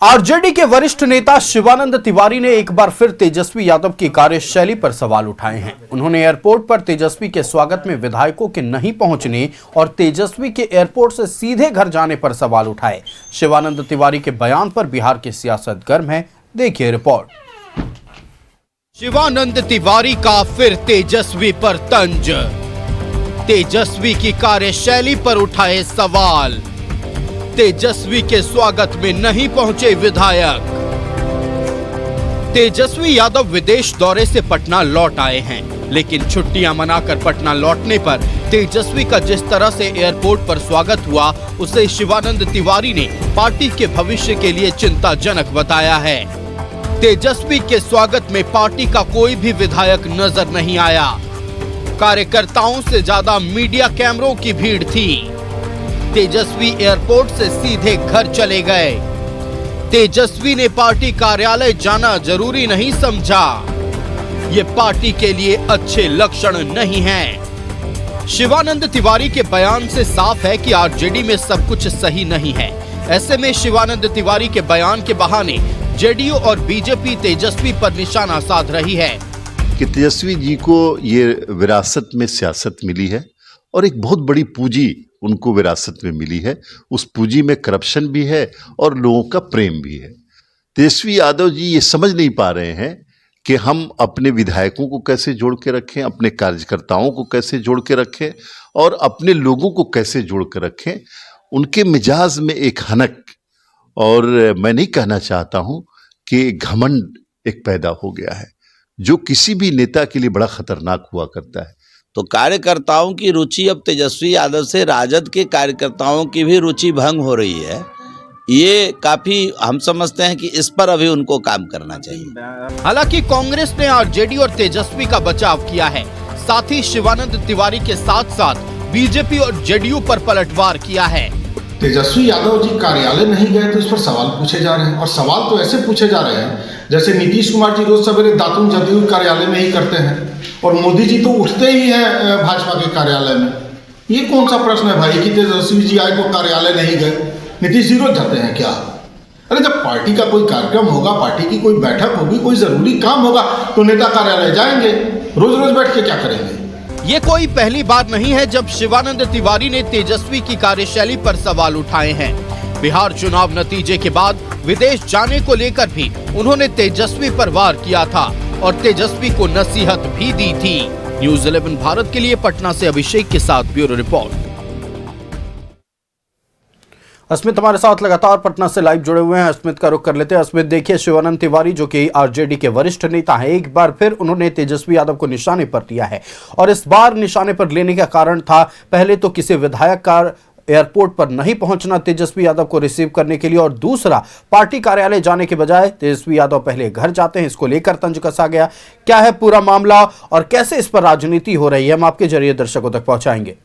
RJD के वरिष्ठ नेता शिवानंद तिवारी ने एक बार फिर तेजस्वी यादव की कार्यशैली पर सवाल उठाए हैं। उन्होंने एयरपोर्ट पर तेजस्वी के स्वागत में विधायकों के नहीं पहुंचने और तेजस्वी के एयरपोर्ट से सीधे घर जाने पर सवाल उठाए। शिवानंद तिवारी के बयान पर बिहार की सियासत गर्म है, देखिए रिपोर्ट। शिवानंद तिवारी का फिर तेजस्वी पर तंज, तेजस्वी की कार्यशैली पर उठाए सवाल। तेजस्वी के स्वागत में नहीं पहुंचे विधायक। तेजस्वी यादव विदेश दौरे से पटना लौट आए हैं, लेकिन छुट्टियां मनाकर पटना लौटने पर तेजस्वी का जिस तरह से एयरपोर्ट पर स्वागत हुआ, उसे शिवानंद तिवारी ने पार्टी के भविष्य के लिए चिंताजनक बताया है। तेजस्वी के स्वागत में पार्टी का कोई भी विधायक नजर नहीं आया। कार्यकर्ताओं से ज्यादा मीडिया कैमरों की भीड़ थी। तेजस्वी एयरपोर्ट से सीधे घर चले गए। तेजस्वी ने पार्टी कार्यालय जाना जरूरी नहीं समझा। ये पार्टी के लिए अच्छे लक्षण नहीं है। शिवानंद तिवारी के बयान से साफ है कि आरजेडी में सब कुछ सही नहीं है। ऐसे में शिवानंद तिवारी के बयान के बहाने जेडीयू और बीजेपी तेजस्वी पर निशाना साध रही है कि तेजस्वी जी को ये विरासत में सियासत मिली है और एक बहुत बड़ी पूंजी उनको विरासत में मिली है। उस पूंजी में करप्शन भी है और लोगों का प्रेम भी है। तेजस्वी यादव जी ये समझ नहीं पा रहे हैं कि हम अपने विधायकों को कैसे जोड़ के रखें, अपने कार्यकर्ताओं को कैसे जोड़ के रखें और अपने लोगों को कैसे जोड़ के रखें। उनके मिजाज में एक हनक, और मैं नहीं कहना चाहता हूं कि घमंड एक पैदा हो गया है, जो किसी भी नेता के लिए बड़ा खतरनाक हुआ करता है। तो कार्यकर्ताओं की रुचि अब तेजस्वी यादव से राजद के कार्यकर्ताओं की भी रुचि भंग हो रही है। ये काफी हम समझते हैं कि इस पर अभी उनको काम करना चाहिए। हालांकि कांग्रेस ने आरजेडी और तेजस्वी का बचाव किया है। साथ ही शिवानंद तिवारी के साथ साथ बीजेपी और जेडीयू पर पलटवार किया है। तेजस्वी यादव जी कार्यालय नहीं गए तो इस पर सवाल पूछे जा रहे हैं, और सवाल तो ऐसे पूछे जा रहे हैं जैसे नीतीश कुमार जी रोज सवेरे दातुन जदयू कार्यालय में ही करते हैं और मोदी जी तो उठते ही हैं भाजपा के कार्यालय में। ये कौन सा प्रश्न है भाई कि तेजस्वी जी आए तो कार्यालय नहीं गए, नीतीश जी रोज जाते हैं क्या? अरे जब पार्टी का कोई कार्यक्रम होगा, पार्टी की कोई बैठक होगी, कोई जरूरी काम होगा तो नेता कार्यालय जाएंगे। रोज रोज बैठ के क्या करेंगे? ये कोई पहली बार नहीं है जब शिवानंद तिवारी ने तेजस्वी की कार्यशैली पर सवाल उठाए हैं। बिहार चुनाव नतीजे के बाद विदेश जाने को लेकर भी उन्होंने तेजस्वी पर वार किया था और तेजस्वी को नसीहत भी दी थी। न्यूज़ 11 भारत के लिए पटना से अभिषेक के साथ ब्यूरो रिपोर्ट। अस्मित हमारे साथ लगातार पटना से लाइव जुड़े हुए हैं। अस्मित का रुख कर लेते हैं। अस्मित, देखिए, शिवानंद तिवारी जो कि आरजेडी के वरिष्ठ नेता हैं, एक बार फिर उन्होंने तेजस्वी यादव को निशाने पर लिया है और इस बार निशाने पर लेने का कारण था पहले तो किसी विधायक का एयरपोर्ट पर नहीं पहुंचना तेजस्वी यादव को रिसीव करने के लिए, और दूसरा पार्टी कार्यालय जाने के बजाय तेजस्वी यादव पहले घर जाते हैं। इसको लेकर तंज कसा गया। क्या है पूरा मामला और कैसे इस पर राजनीति हो रही है, हम आपके जरिए दर्शकों तक पहुंचाएंगे।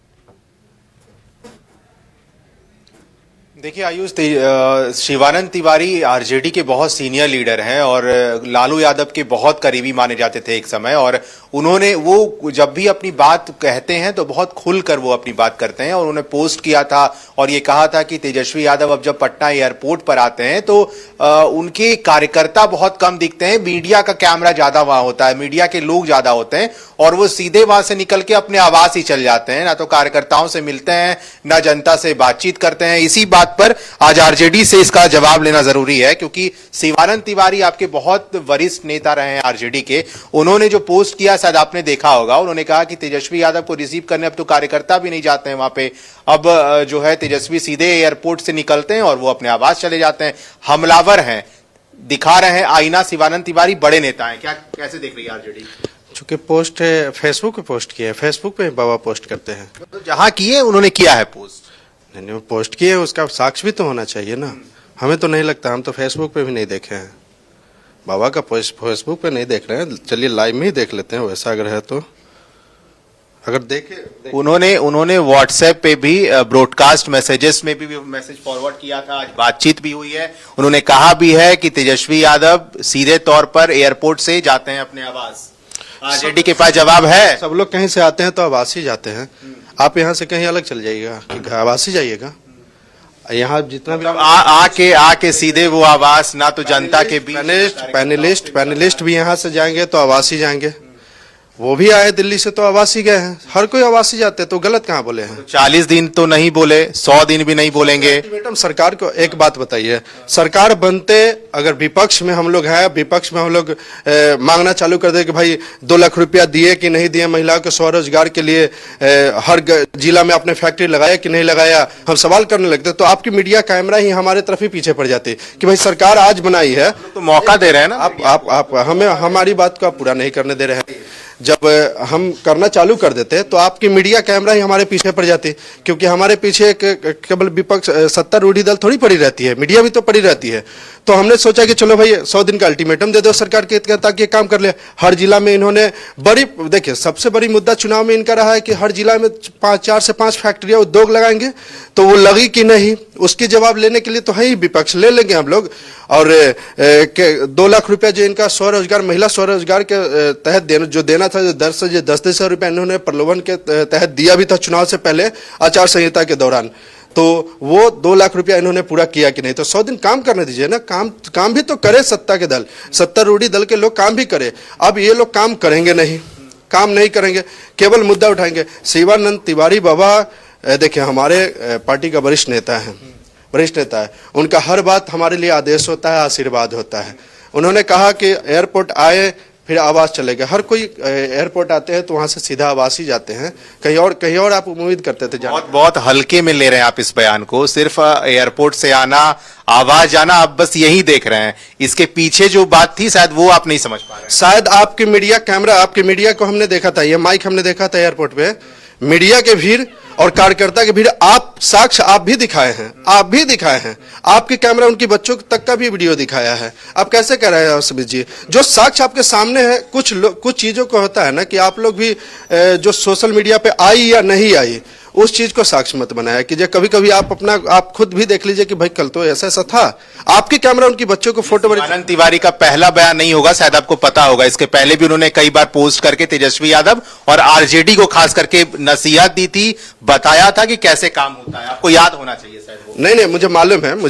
देखिए आयुष, शिवानंद तिवारी आरजेडी के बहुत सीनियर लीडर हैं और लालू यादव के बहुत करीबी माने जाते थे एक समय, और उन्होंने वो जब भी अपनी बात कहते हैं तो बहुत खुलकर वो अपनी बात करते हैं। और उन्होंने पोस्ट किया था और ये कहा था कि तेजस्वी यादव अब जब पटना एयरपोर्ट पर आते हैं तो उनके कार्यकर्ता बहुत कम दिखते हैं, मीडिया का कैमरा ज्यादा वहां होता है, मीडिया के लोग ज्यादा होते हैं और वो सीधे वहां से निकल के अपने आवास ही चल जाते हैं, ना तो कार्यकर्ताओं से मिलते हैं ना जनता से बातचीत करते हैं। इसी बात पर आज आरजेडी से इसका जवाब लेना जरूरी है, क्योंकि शिवानंद तिवारी आपके बहुत वरिष्ठ नेता रहे हैं आरजेडी के। उन्होंने जो पोस्ट किया शायद आपने देखा होगा। उन्होंने कहा कि तेजस्वी यादव को रिसीव करने अब तो कार्यकर्ता भी नहीं जाते हैं वहां पे, अब जो है तेजस्वी सीधे एयरपोर्ट से निकलते हैं और वो अपने आवास चले जाते हैं। हमलावर हैं, दिखा रहे हैं आईना। शिवानंद तिवारी बड़े नेता हैं, क्या कैसे देख रही है आरजेडी? चूंकि पोस्ट फेसबुक पे पोस्ट किया है, फेसबुक पे बाबा पोस्ट करते हैं, तो जहां किए उन्होंने किया है पोस्ट, नहीं पोस्ट किए उसका साक्ष्य भी तो होना चाहिए ना। हमें तो नहीं लगता, हम तो फेसबुक पे भी नहीं देखे हैं, बाबा का पोस्ट फेसबुक पे नहीं देख रहे हैं। चलिए लाइव में ही देख लेते हैं, वैसा अगर है तो। अगर देखे उन्होंने व्हाट्सएप पे भी ब्रॉडकास्ट मैसेजेस में भी मैसेज फॉरवर्ड किया था, आज बातचीत भी हुई है। उन्होंने कहा भी है कि तेजस्वी यादव सीधे तौर पर एयरपोर्ट से जाते हैं अपने आवास। आरजेडी के पास जवाब है। सब लोग कहीं से आते हैं तो आवास ही जाते हैं। आप यहाँ से कहीं अलग चल जाइएगा कि आवास ही जाइएगा। यहाँ जितना भी आके सीधे वो आवास ना तो जनता के बीच पैनलिस्ट भी यहाँ से जाएंगे तो आवासी जाएंगे, वो भी आए दिल्ली से तो आवासी गए हैं, हर कोई आवासी जाते हैं, तो गलत कहाँ बोले हैं? 40 दिन तो नहीं बोले, 100 दिन भी नहीं बोलेंगे। मैडम सरकार को एक बात बताइए, सरकार बनते अगर विपक्ष में हम लोग हैं, विपक्ष में हम लोग मांगना चालू कर दे कि भाई 2 लाख रुपया दिए कि नहीं दिए, महिलाओं के स्वरोजगार के लिए हर जिला में आपने फैक्ट्री लगाया कि नहीं लगाया, हम सवाल करने लगते तो आपकी मीडिया कैमरा ही हमारे तरफ ही पीछे पड़ जाती कि भाई सरकार आज बनाई है तो मौका दे रहे हैं ना आप हमें हमारी बात को आप पूरा नहीं करने दे रहे हैं। जब हम करना चालू कर देते तो आपकी मीडिया कैमरा ही हमारे पीछे पड़ जाती, क्योंकि हमारे पीछे केवल विपक्ष सत्तारूढ़ी दल थोड़ी पड़ी रहती है, मीडिया भी तो पड़ी रहती है। तो हमने सोचा कि चलो भाई 100 दिन का अल्टीमेटम दे दो सरकार के, ताकि ये काम कर ले। हर जिला में इन्होंने देखिए सबसे बड़ी मुद्दा चुनाव में इनका रहा है कि हर जिला में 4 से 5 फैक्ट्रियां उद्योग लगाएंगे, तो वो लगी कि नहीं उसकी जवाब लेने के लिए तो है ही विपक्ष, ले लेंगे हम लोग। और 2 लाख रुपया जो इनका स्वरोजगार महिला स्वरोजगार के तहत जो देना था, जो 10 रुपया इन्होंने प्रलोभन के तहत दिया भी था चुनाव से पहले आचार संहिता के दौरान, तो वो 2 लाख रुपया इन्होंने पूरा किया कि नहीं? तो 100 दिन काम करने दीजिए ना, काम भी तो करे सत्ता के दल, सत्तारूढ़ी दल के लोग काम भी करे। अब ये लोग काम करेंगे नहीं, काम नहीं करेंगे, केवल मुद्दा उठाएंगे। शिवानंद तिवारी बाबा देखिए हमारे पार्टी का वरिष्ठ नेता है, उनका हर बात हमारे लिए आदेश होता है, आशीर्वाद होता है। उन्होंने कहा कि एयरपोर्ट आए फिर आवास चलेगा, हर कोई एयरपोर्ट आते हैं तो वहां से सीधा आवास ही जाते हैं, कहीं और आप उम्मीद करते थे? बहुत हल्के में ले रहे हैं आप इस बयान को, सिर्फ एयरपोर्ट से आना, आवाज आना, आप बस यही देख रहे हैं, इसके पीछे जो बात थी शायद वो आप नहीं समझ पा रहे। शायद आपकी मीडिया को हमने देखा था, ये माइक हमने देखा था एयरपोर्ट पे, मीडिया के भीड़ और कार्यकर्ता के भीड़, आप साक्ष्य आप भी दिखाए हैं, आपके कैमरा उनकी बच्चों तक का भी वीडियो दिखाया है। आप कैसे कह रहे हैं सुमित जी? जो साक्ष्य आपके सामने है, कुछ चीजों को होता है ना कि आप लोग भी जो सोशल मीडिया पे आई या नहीं आई उस चीज को साक्ष्य मत बनाया कि जो कभी कभी आप खुद भी देख लीजिए कि भाई कल तो ऐसा था, आपकी कैमरा उनकी बच्चों को फोटो। आनंद तिवारी का पहला बयान नहीं होगा, शायद आपको पता होगा, इसके पहले भी उन्होंने कई बार पोस्ट करके तेजस्वी यादव और आरजेडी को खास करके नसीहत दी थी, बताया था कि कैसे काम होता है, आपको याद होना चाहिए शायद। नहीं मुझे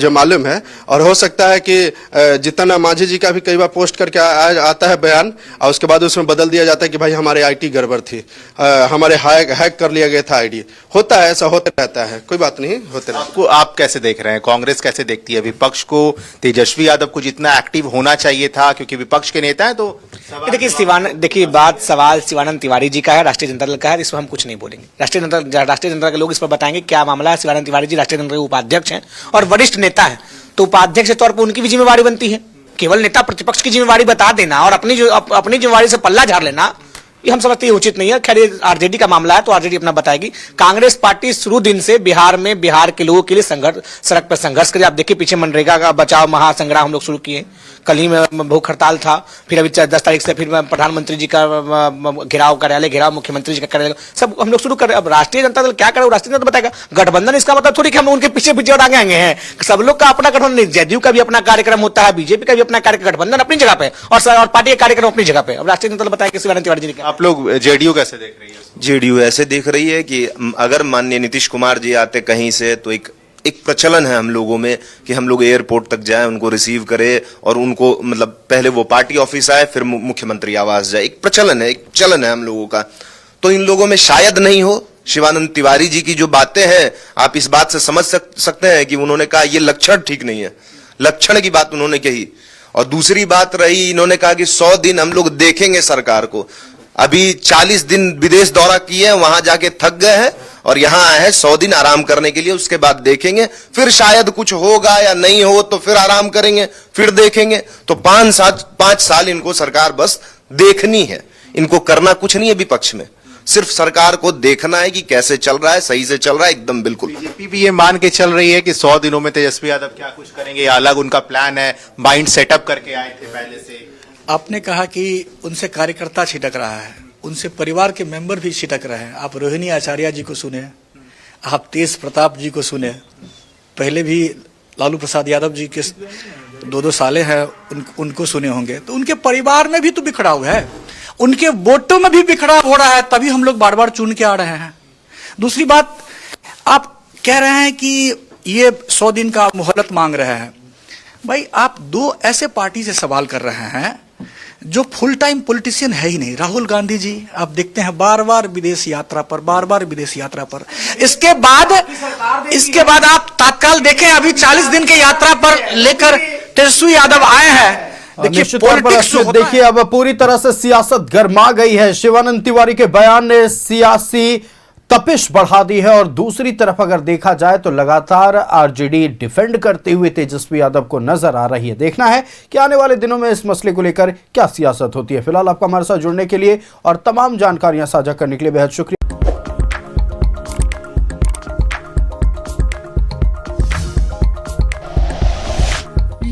मालूम है और हो सकता है कि जितना मांझी जी का भी कई बार पोस्ट करके आता है बयान और उसके बाद उसमें बदल दिया जाता है कि भाई हमारे आईटी गड़बड़ थी, हमारे हैक कर लिया गया था आईडी, होता है, ऐसा होता रहता है, कोई बात नहीं, होते रहता है। आपको आप कैसे देख रहे हैं, कांग्रेस कैसे देखती है विपक्ष को? तेजस्वी यादव को जितना एक्टिव होना चाहिए था, क्योंकि विपक्ष के नेता है, तो देखिए सवाल शिवानंद तिवारी जी का है, राष्ट्रीय जनता दल का है, इस पर हम कुछ नहीं बोलेंगे। राष्ट्रीय जनता के लोग इस पर बताएंगे क्या मामला है। शिवानंद तिवारी जी राष्ट्रीय जनता के उपाध्यक्ष हैं और वरिष्ठ नेता है, तो उपाध्यक्ष के तौर पर उनकी भी जिम्मेवारी बनती है। केवल नेता प्रतिपक्ष की जिम्मेवारी बता देना और अपनी जिम्मेवारी से पल्ला झाड़ लेना, ये हम समझते हैं उचित नहीं है। खैर ये आरजेडी का मामला है तो आरजेडी अपना बताएगी। कांग्रेस पार्टी शुरू दिन से बिहार के लोगों के लिए सड़क पर संघर्ष करे। आप देखिए पीछे मनरेगा का बचाव महासंग्राम हम लोग शुरू किए, कल ही में भूख हड़ताल था, फिर अभी 10 तारीख से फिर प्रधानमंत्री जी का कार्यालय घेराव, मुख्यमंत्री जी का कार्यालय, सब हम लोग शुरू कर रहे हैं। अब राष्ट्रीय जनता दल क्या करे, राष्ट्रीय जनता दल बताएगा। गठबंधन इसका मतलब थोड़ी कि हम उनके पीछे और आगे आएंगे हैं, सब लोग का अपना गठबंधन, जदयू का भी अपना कार्यक्रम होता है, बीजेपी का भी अपना कार्यक्रम, गठबंधन अपनी जगह पे और पार्टी का कार्यक्रम अपनी जगह पे। अब राष्ट्रीय जनता दल बताएगा शिवानंद तिवारी जी ने। आप लोग जेडीयू कैसे देख रही है? जेडीयू ऐसे देख रही है कि अगर माननीय नीतीश कुमार जी आते कहीं से तो एक प्रचलन है हम लोगों में कि हम लोग एयरपोर्ट तक जाएं, उनको रिसीव करें और उनको मतलब पहले वो पार्टी ऑफिस आए फिर मुख्यमंत्री आवास जाए, एक प्रचलन है, एक चलन है हम लोगों का। तो इन लोगों में शायद नहीं हो। शिवानंद तिवारी जी की जो बातें हैं आप इस बात से समझ सकते हैं कि उन्होंने कहा ये लक्षण ठीक नहीं है, लक्षण की बात उन्होंने कही। और दूसरी बात रही, इन्होंने कहा कि 100 दिन हम लोग देखेंगे सरकार को। अभी 40 दिन विदेश दौरा किए हैं, वहां जाके थक गए हैं और यहां आए हैं 100 दिन आराम करने के लिए, उसके बाद देखेंगे, फिर शायद कुछ होगा या नहीं हो तो फिर आराम करेंगे, फिर देखेंगे। तो 5 साल इनको सरकार बस देखनी है, इनको करना कुछ नहीं है विपक्ष में, सिर्फ सरकार को देखना है कि कैसे चल रहा है, सही से चल रहा है एकदम बिल्कुल। बीजेपी भी ये मान के चल रही है कि 100 दिनों में तेजस्वी यादव क्या कुछ करेंगे, अलग उनका प्लान है, माइंड सेटअप करके आए थे पहले से। आपने कहा कि उनसे कार्यकर्ता छिटक रहा है, उनसे परिवार के मेंबर भी छिटक रहे हैं। आप रोहिणी आचार्य जी को सुने, आप तेज प्रताप जी को सुने, पहले भी लालू प्रसाद यादव जी के 2 साले हैं उनको सुने होंगे। तो उनके परिवार में भी तो बिखराव है, उनके वोटों में भी बिखराव हो रहा है, तभी हम लोग बार बार चुन के आ रहे हैं। दूसरी बात, आप कह रहे हैं कि ये 100 दिन का मोहलत मांग रहे हैं। भाई आप दो ऐसे पार्टी से सवाल कर रहे हैं जो फुल टाइम पॉलिटिशियन है ही नहीं। राहुल गांधी जी आप देखते हैं बार बार विदेश यात्रा पर, इसके बाद आप तत्काल देखें, अभी 40 दिन के यात्रा पर लेकर तेजस्वी यादव आए हैं। निश्चित तौर पर अश्वित, देखिए अब पूरी तरह से सियासत गर्मा गई है। शिवानंद तिवारी के बयान ने सियासी तपिश बढ़ा दी है और दूसरी तरफ अगर देखा जाए तो लगातार आरजेडी डिफेंड करते हुए तेजस्वी यादव को नजर आ रही है। देखना है कि आने वाले दिनों में इस मसले को लेकर क्या सियासत होती है। फिलहाल आपका हमारे साथ जुड़ने के लिए और तमाम जानकारियां साझा करने के लिए बेहद शुक्रिया।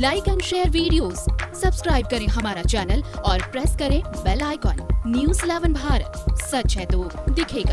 Like and share videos, subscribe करें हमारा चैनल और प्रेस करें बेल आइकॉन। न्यूज़ 11 भारत, सच है तो दिखेगा।